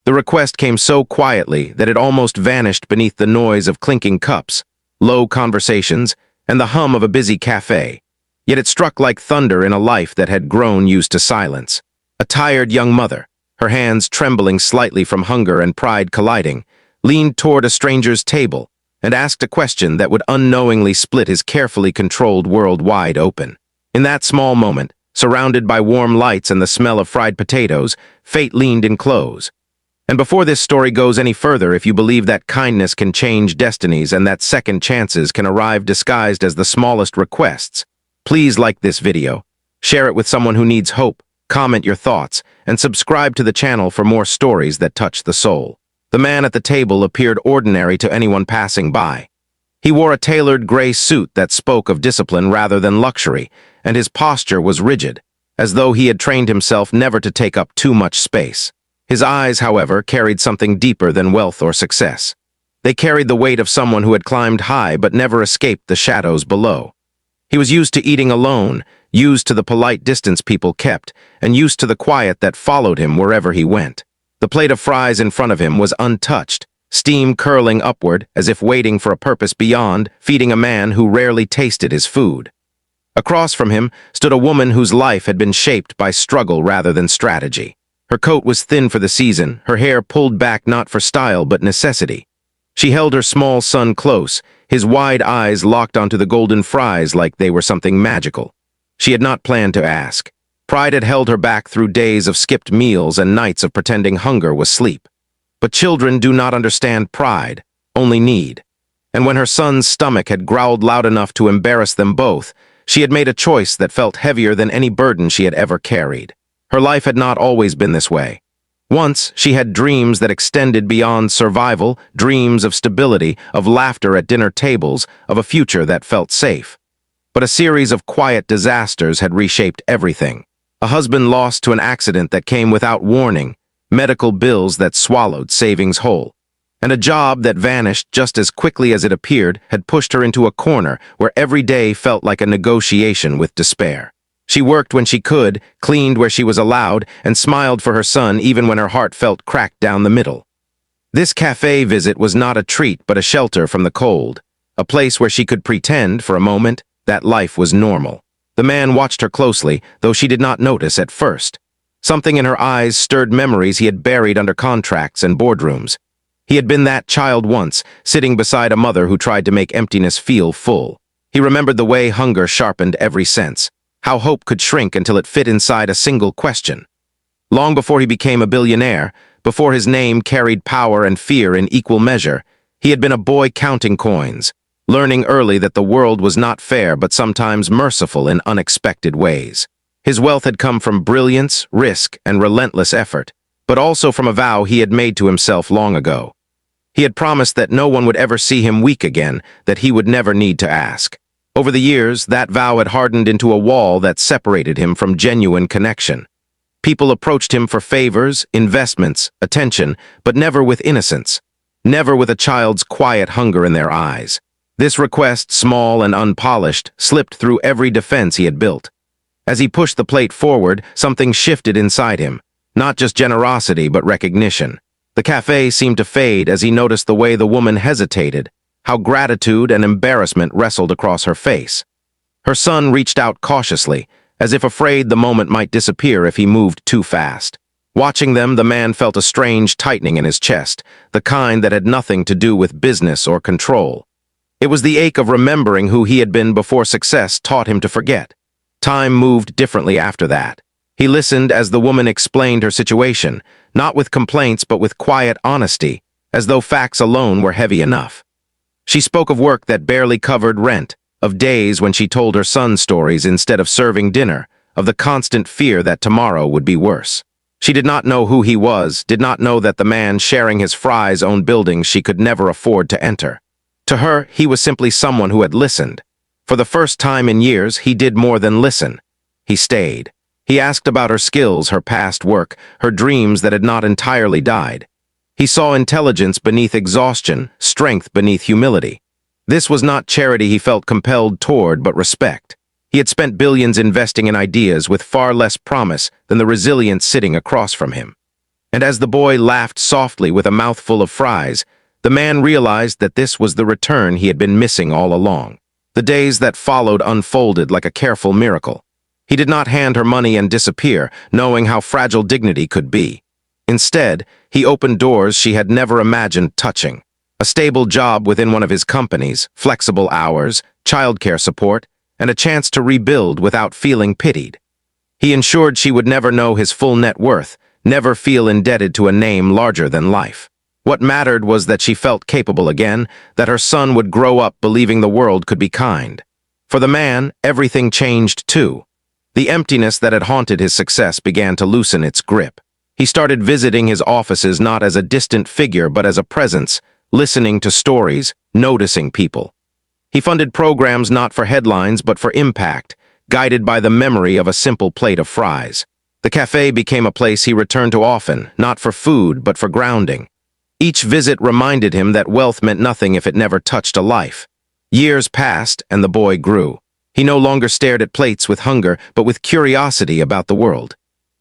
The request came so quietly that it almost vanished beneath the noise of clinking cups, low conversations, and the hum of a busy cafe. Yet it struck like thunder in a life that had grown used to silence. A tired young mother, her hands trembling slightly from hunger and pride colliding, leaned toward a stranger's table and asked a question that would unknowingly split his carefully controlled world wide open. In that small moment, surrounded by warm lights and the smell of fried potatoes, fate leaned in close. And before this story goes any further, if you believe that kindness can change destinies and that second chances can arrive disguised as the smallest requests, please like this video, share it with someone who needs hope, comment your thoughts, and subscribe to the channel for more stories that touch the soul. The man at the table appeared ordinary to anyone passing by. He wore a tailored gray suit that spoke of discipline rather than luxury, and his posture was rigid, as though he had trained himself never to take up too much space. His eyes, however, carried something deeper than wealth or success. They carried the weight of someone who had climbed high but never escaped the shadows below. He was used to eating alone, used to the polite distance people kept, and used to the quiet that followed him wherever he went. The plate of fries in front of him was untouched, steam curling upward as if waiting for a purpose beyond, feeding a man who rarely tasted his food. Across from him stood a woman whose life had been shaped by struggle rather than strategy. Her coat was thin for the season, her hair pulled back not for style but necessity. She held her small son close, his wide eyes locked onto the golden fries like they were something magical. She had not planned to ask. Pride had held her back through days of skipped meals and nights of pretending hunger was sleep. But children do not understand pride, only need. And when her son's stomach had growled loud enough to embarrass them both, she had made a choice that felt heavier than any burden she had ever carried. Her life had not always been this way. Once, she had dreams that extended beyond survival, dreams of stability, of laughter at dinner tables, of a future that felt safe. But a series of quiet disasters had reshaped everything. A husband lost to an accident that came without warning, medical bills that swallowed savings whole, and a job that vanished just as quickly as it appeared had pushed her into a corner where every day felt like a negotiation with despair. She worked when she could, cleaned where she was allowed, and smiled for her son even when her heart felt cracked down the middle. This cafe visit was not a treat but a shelter from the cold, a place where she could pretend, for a moment, that life was normal. The man watched her closely, though she did not notice at first. Something in her eyes stirred memories he had buried under contracts and boardrooms. He had been that child once, sitting beside a mother who tried to make emptiness feel full. He remembered the way hunger sharpened every sense, how hope could shrink until it fit inside a single question. Long before he became a billionaire, before his name carried power and fear in equal measure, he had been a boy counting coins, learning early that the world was not fair but sometimes merciful in unexpected ways. His wealth had come from brilliance, risk, and relentless effort, but also from a vow he had made to himself long ago. He had promised that no one would ever see him weak again, that he would never need to ask. Over the years, that vow had hardened into a wall that separated him from genuine connection. People approached him for favors, investments, attention, but never with innocence, never with a child's quiet hunger in their eyes. This request, small and unpolished, slipped through every defense he had built. As he pushed the plate forward, something shifted inside him, not just generosity but recognition. The cafe seemed to fade as he noticed the way the woman hesitated, how gratitude and embarrassment wrestled across her face. Her son reached out cautiously, as if afraid the moment might disappear if he moved too fast. Watching them, the man felt a strange tightening in his chest, the kind that had nothing to do with business or control. It was the ache of remembering who he had been before success taught him to forget. Time moved differently after that. He listened as the woman explained her situation, not with complaints but with quiet honesty, as though facts alone were heavy enough. She spoke of work that barely covered rent, of days when she told her son stories instead of serving dinner, of the constant fear that tomorrow would be worse. She did not know who he was, did not know that the man sharing his fries owned buildings she could never afford to enter. To her, he was simply someone who had listened. For the first time in years, he did more than listen. He stayed. He asked about her skills, her past work, her dreams that had not entirely died. He saw intelligence beneath exhaustion, strength beneath humility. This was not charity he felt compelled toward, but respect. He had spent billions investing in ideas with far less promise than the resilience sitting across from him. And as the boy laughed softly with a mouthful of fries, the man realized that this was the return he had been missing all along. The days that followed unfolded like a careful miracle. He did not hand her money and disappear, knowing how fragile dignity could be. Instead, he opened doors she had never imagined touching. A stable job within one of his companies, flexible hours, childcare support, and a chance to rebuild without feeling pitied. He ensured she would never know his full net worth, never feel indebted to a name larger than life. What mattered was that she felt capable again, that her son would grow up believing the world could be kind. For the man, everything changed too. The emptiness that had haunted his success began to loosen its grip. He started visiting his offices not as a distant figure but as a presence, listening to stories, noticing people. He funded programs not for headlines but for impact, guided by the memory of a simple plate of fries. The cafe became a place he returned to often, not for food but for grounding. Each visit reminded him that wealth meant nothing if it never touched a life. Years passed and the boy grew. He no longer stared at plates with hunger but with curiosity about the world.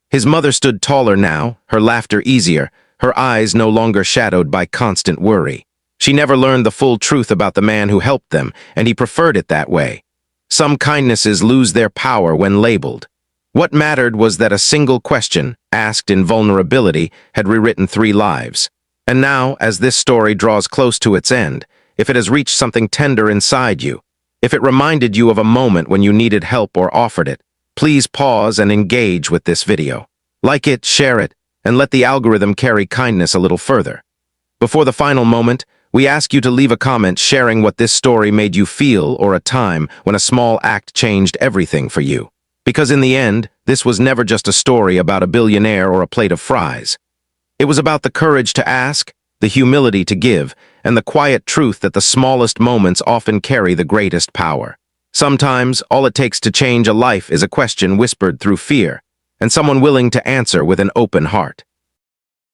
His mother stood taller now, her laughter easier, her eyes no longer shadowed by constant worry. She never learned the full truth about the man who helped them, and he preferred it that way. Some kindnesses lose their power when labeled. What mattered was that a single question, asked in vulnerability, had rewritten 3 lives. And now, as this story draws close to its end, if it has reached something tender inside you, if it reminded you of a moment when you needed help or offered it, please pause and engage with this video. Like it, share it, and let the algorithm carry kindness a little further. Before the final moment, we ask you to leave a comment sharing what this story made you feel or a time when a small act changed everything for you. Because in the end, this was never just a story about a billionaire or a plate of fries. It was about the courage to ask, the humility to give, and the quiet truth that the smallest moments often carry the greatest power. Sometimes, all it takes to change a life is a question whispered through fear, and someone willing to answer with an open heart.